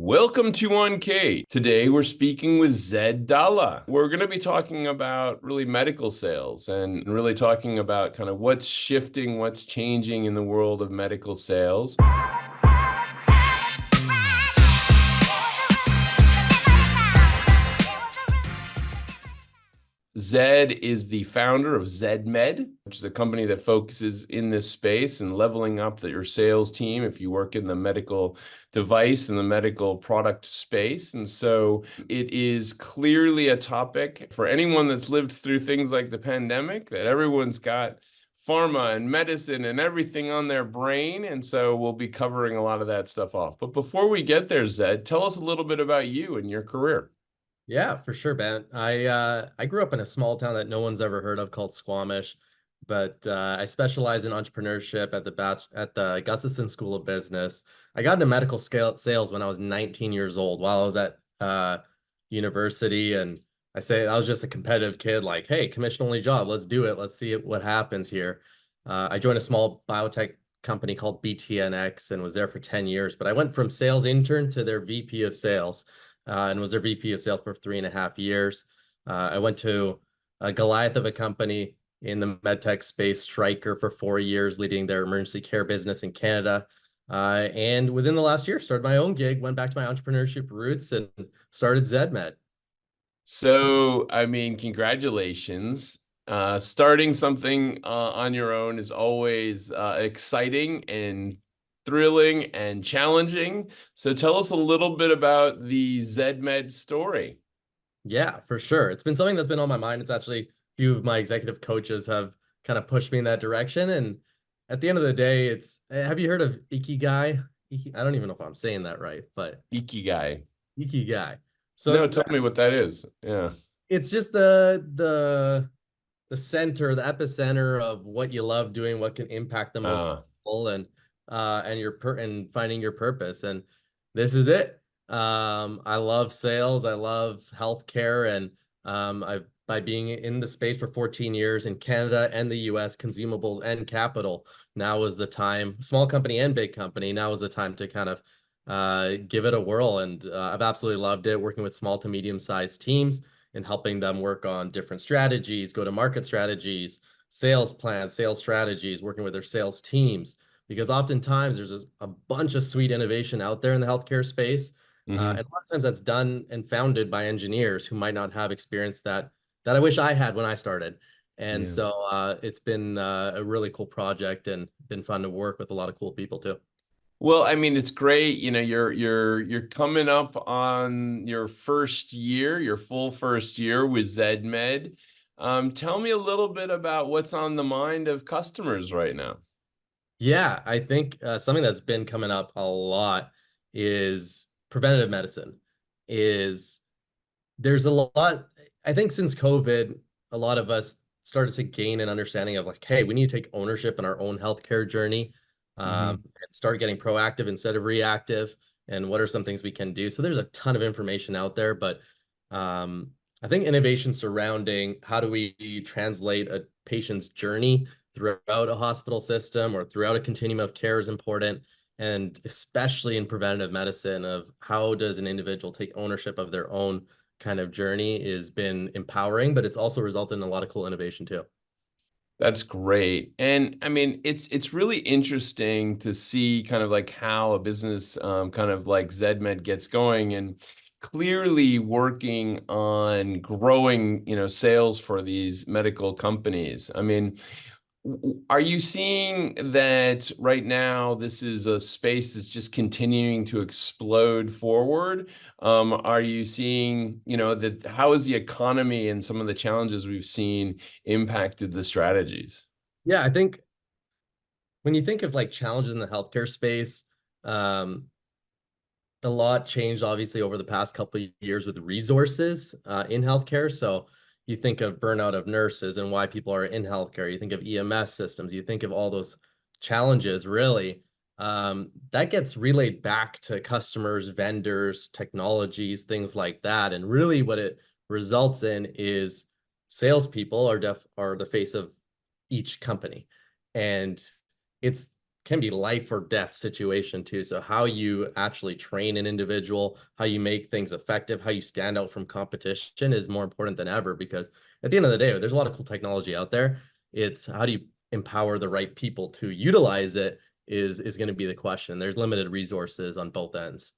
Welcome to 1K. Today we're speaking with Zed Dhalla. We're going to be talking about really medical sales and really talking about kind of what's shifting, what's changing in the world of medical sales. Zed is the founder of ZedMed, which is a company that focuses in this space and leveling up your sales team if you work in the medical device and the medical product space. And so it is clearly a topic for anyone that's lived through things like the pandemic, that everyone's got pharma and medicine and everything on their brain. And so we'll be covering a lot of that stuff off. But before we get there, Zed, tell us a little bit about you and your career. Yeah, for sure, Ben. I grew up in a small town that no one's ever heard of called Squamish, but I specialize in entrepreneurship at the Gustafson School of Business. I got into medical scale sales when I was 19 years old while I was at university, and I was just a competitive kid, like, hey, commission only job, let's do it, let's see what happens here. I joined a small biotech company called BTNX and was there for 10 years, but I went from sales intern to their VP of sales and was their VP of sales for 3.5 years. I went to a Goliath of a company in the medtech space, Stryker, for 4 years, leading their emergency care business in Canada. And within the last year, started my own gig, went back to my entrepreneurship roots and started ZedMed. So, I mean, congratulations. Starting something on your own is always exciting and thrilling and challenging. So tell us a little bit about the ZedMed story. Yeah, for sure. It's been something that's been on my mind. It's actually a few of my executive coaches have kind of pushed me in that direction. And at the end of the day, have you heard of Ikigai? I don't even know if I'm saying that right, but Ikigai. Ikigai. No, So tell me what that is. Yeah. it's just the center, the epicenter of what you love doing, what can impact the most Uh, people, and finding your purpose. And this is it. I love sales. I love healthcare, and I've by being in the space for 14 years in Canada and the US, consumables and capital. Now is the time, small company and big company. Now is the time to kind of give it a whirl. And I've absolutely loved it working with small to medium sized teams and helping them work on different strategies, go to market strategies, sales plans, sales strategies, working with their sales teams. Because oftentimes there's a bunch of sweet innovation out there in the healthcare space. And mhm. a lot of times that's done and founded by engineers who might not have experience that I wish I had when I started. And Yeah. so it's been a really cool project and been fun to work with a lot of cool people too. Well, I mean, it's great. You know, you're coming up on your first year, your full first year with ZedMed. Tell me a little bit about what's on the mind of customers right now. Yeah, I think something that's been coming up a lot is preventative medicine. Is There's a lot, I think since COVID, a lot of us started to gain an understanding of like, hey, we need to take ownership in our own healthcare journey, Hmm. and start getting proactive instead of reactive. And what are some things we can do? So there's a ton of information out there, but um, I think innovation surrounding how do we translate a patient's journey throughout a hospital system or throughout a continuum of care is important. And especially in preventative medicine, of how does an individual take ownership of their own kind of journey has been empowering, but it's also resulted in a lot of cool innovation too. That's great. And I mean, it's really interesting to see kind of like how a business kind of like ZedMed gets going and clearly working on growing, sales for these medical companies. I mean, are you seeing that right now this is a space that's just continuing to explode forward? Are you seeing, that how has the economy and some of the challenges we've seen impacted the strategies? Yeah, I think when you think of like challenges in the healthcare space, um, a lot changed obviously over the past couple of years with resources in healthcare. So you think of burnout of nurses and why people are in healthcare. You think of EMS systems. You think of all those challenges, really. That gets relayed back to customers, vendors, technologies, things like that. And really what it results in is salespeople are the face of each company. And it's can be life or death situation too. So how you actually train an individual, how you make things effective, how you stand out from competition is more important than ever, because at the end of the day, there's a lot of cool technology out there. It's how do you empower the right people to utilize it is going to be the question. There's limited resources on both ends.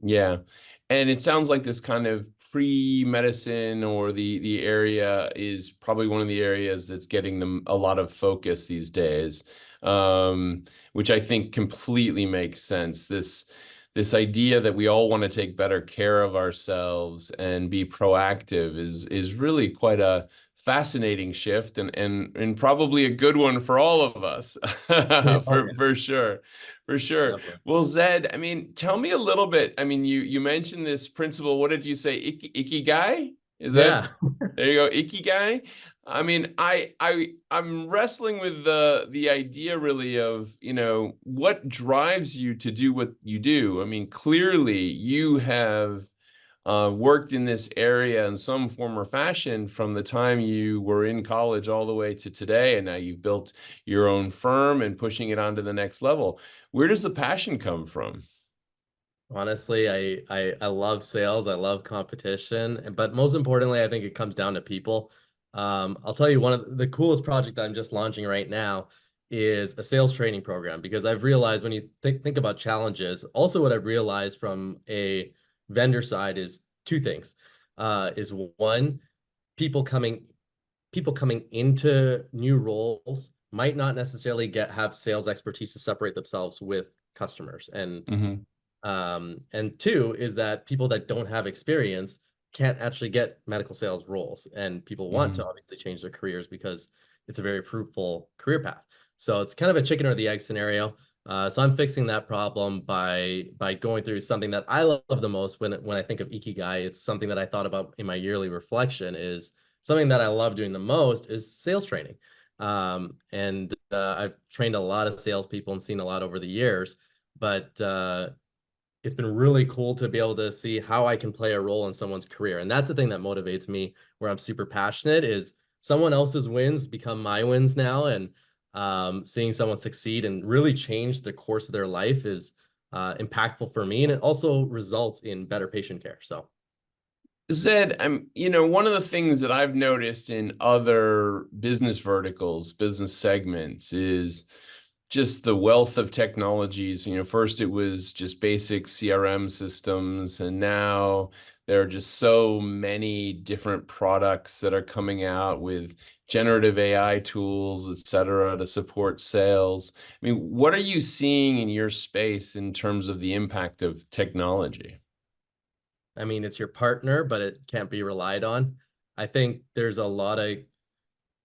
Yeah. And it sounds like this kind of pre-medicine or the area is probably one of the areas that's getting them a lot of focus these days, which I think completely makes sense. This idea that we all want to take better care of ourselves and be proactive is really quite a fascinating shift and probably a good one for all of us Oh yeah, for sure. For sure. definitely. Well, Zed, I mean, tell me a little bit. I mean, you mentioned this principle. What did you say? Ikigai? Is that Yeah. there you go, Ikigai? I mean, I'm wrestling with the idea really of, what drives you to do what you do. I mean, clearly you have worked in this area in some form or fashion from the time you were in college all the way to today, and now you've built your own firm and pushing it on to the next level. Where does the passion come from? Honestly, I love sales. I love competition, but most importantly, I think it comes down to people. I'll tell you one of the coolest project that I'm just launching right now is a sales training program, because I've realized when you think about challenges, also what I've realized from a vendor side is two things. Is one, people coming people coming into new roles might not necessarily have sales expertise to separate themselves with customers, Hmm. and two is that people that don't have experience can't actually get medical sales roles. And people want to Hmm. obviously change their careers because it's a very fruitful career path. So it's kind of a chicken or the egg scenario. So I'm fixing that problem by going through something that I love the most when I think of Ikigai. It's something that I thought about in my yearly reflection, is something that I love doing the most is sales training. And I've trained a lot of salespeople and seen a lot over the years, but it's been really cool to be able to see how I can play a role in someone's career. And that's the thing that motivates me, where I'm super passionate, is someone else's wins become my wins now. And seeing someone succeed and really change the course of their life is impactful for me. And it also results in better patient care. So Zed, one of the things that I've noticed in other business verticals, business segments, is just the wealth of technologies. First it was just basic CRM systems, and now there are just so many different products that are coming out with generative AI tools, et cetera, to support sales. I mean, what are you seeing in your space in terms of the impact of technology? I mean, it's your partner, but it can't be relied on. I think there's a lot of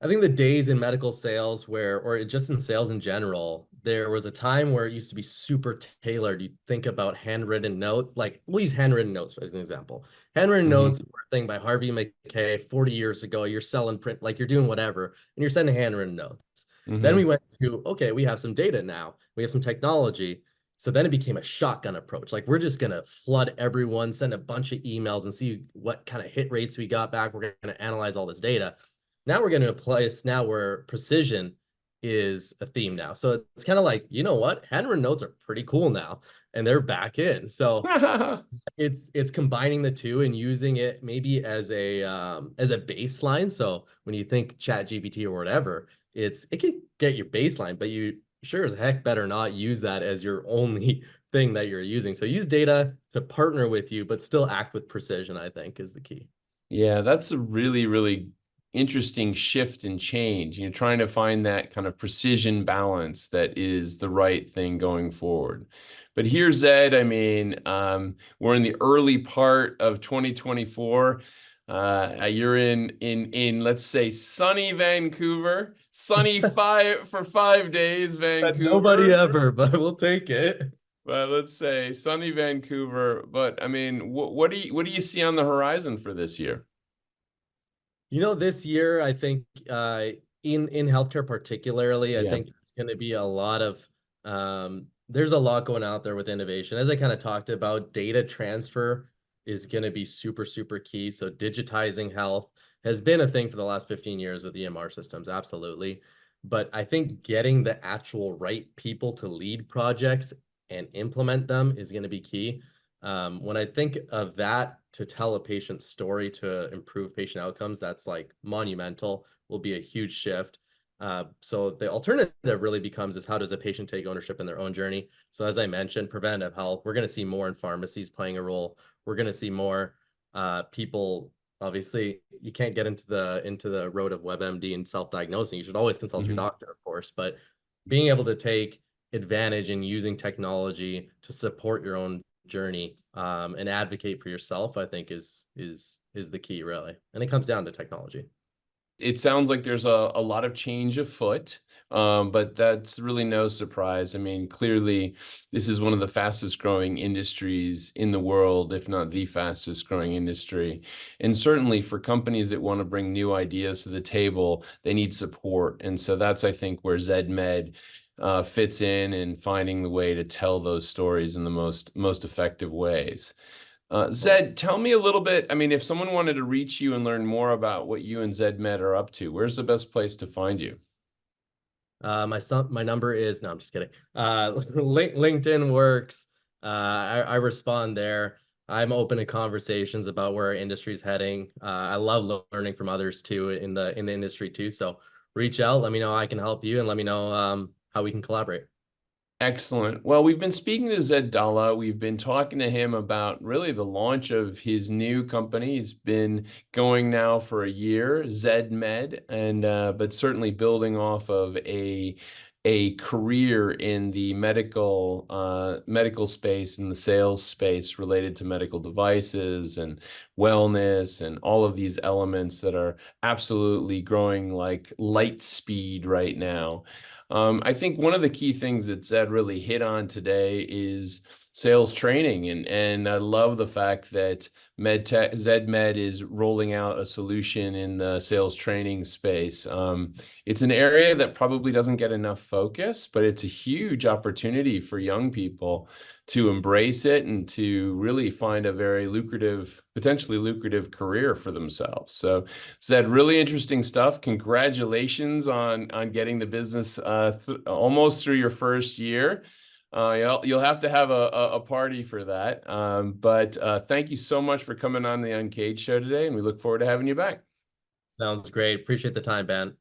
I think the days in medical sales where, or just in sales in general, there was a time where it used to be super tailored. You think about handwritten notes, like we'll use handwritten notes as an example. Handwritten notes Hmm. were a thing by Harvey McKay 40 years ago. You're selling print, like you're doing whatever, and you're sending handwritten notes. Then we Hmm. went to, okay, we have some data now. We have some technology. So then it became a shotgun approach. Like we're just gonna flood everyone, send a bunch of emails and see what kind of hit rates we got back. We're gonna analyze all this data. Now we're getting to a place now where precision is a theme now. So it's kind of like, you know what? Handwritten notes are pretty cool now, and they're back in. So it's combining the two and using it maybe as a baseline. So when you think Chat GPT or whatever, it can get your baseline, but you sure as heck better not use that as your only thing that you're using. So use data to partner with you, but still act with precision, I think is the key. Yeah, that's a really, really interesting shift and change. You're trying to find that kind of precision balance that is the right thing going forward. But here's Ed. I mean, we're in the early part of 2024. You're in let's say sunny Vancouver, sunny 5 days, But nobody Vancouver. ever, but we'll take it. Well, let's say sunny Vancouver. But I mean, what do you see on the horizon for this year? You know, this year, I think in healthcare particularly, I Yeah. think there's going to be a lot of there's a lot going out there with innovation. As I kind of talked about, data transfer is going to be super key. So digitizing health has been a thing for the last 15 years with EMR systems, absolutely. but I think getting the actual right people to lead projects and implement them is going to be key. When I think of that to tell a patient's story to improve patient outcomes, that's like monumental, will be a huge shift. So the alternative really becomes is how does a patient take ownership in their own journey? So as I mentioned, preventative health, we're going to see more in pharmacies playing a role. We're going to see more people. Obviously, you can't get into the road of WebMD and self-diagnosing. You should always consult your Mhm. doctor, of course, but being able to take advantage in using technology to support your own journey and advocate for yourself, I think is the key, really. And it comes down to technology. It sounds like there's a lot of change afoot, but that's really no surprise. I mean, clearly, this is one of the fastest growing industries in the world, if not the fastest growing industry. And certainly for companies that want to bring new ideas to the table, they need support. And so that's, I think, where ZedMed fits in and finding the way to tell those stories in the most effective ways. Totally. Zed, tell me a little bit. I mean, if someone wanted to reach you and learn more about what you and ZedMed are up to, where's the best place to find you? My number is no, I'm just kidding. LinkedIn works. I respond there. I'm open to conversations about where our industry is heading. I love learning from others too in the industry too. So reach out, let me know how I can help you, and let me know how we can collaborate. Excellent. Well, we've been speaking to Zed Dhalla. We've been talking to him about really the launch of his new company. He's been going now for a year, ZedMed, and but certainly building off of a career in the medical space and the sales space related to medical devices and wellness and all of these elements that are absolutely growing like light speed right now. I think one of the key things that Zed really hit on today is sales training, and I love the fact that MedTech ZedMed is rolling out a solution in the sales training space. It's an area that probably doesn't get enough focus, but it's a huge opportunity for young people to embrace it and to really find a very lucrative, potentially lucrative career for themselves. So Zed, really interesting stuff. Congratulations on getting the business th almost through your first year. You'll have to have a party for that. But thank you so much for coming on the Uncaged show today, and we look forward to having you back. Sounds great. Appreciate the time, Ben.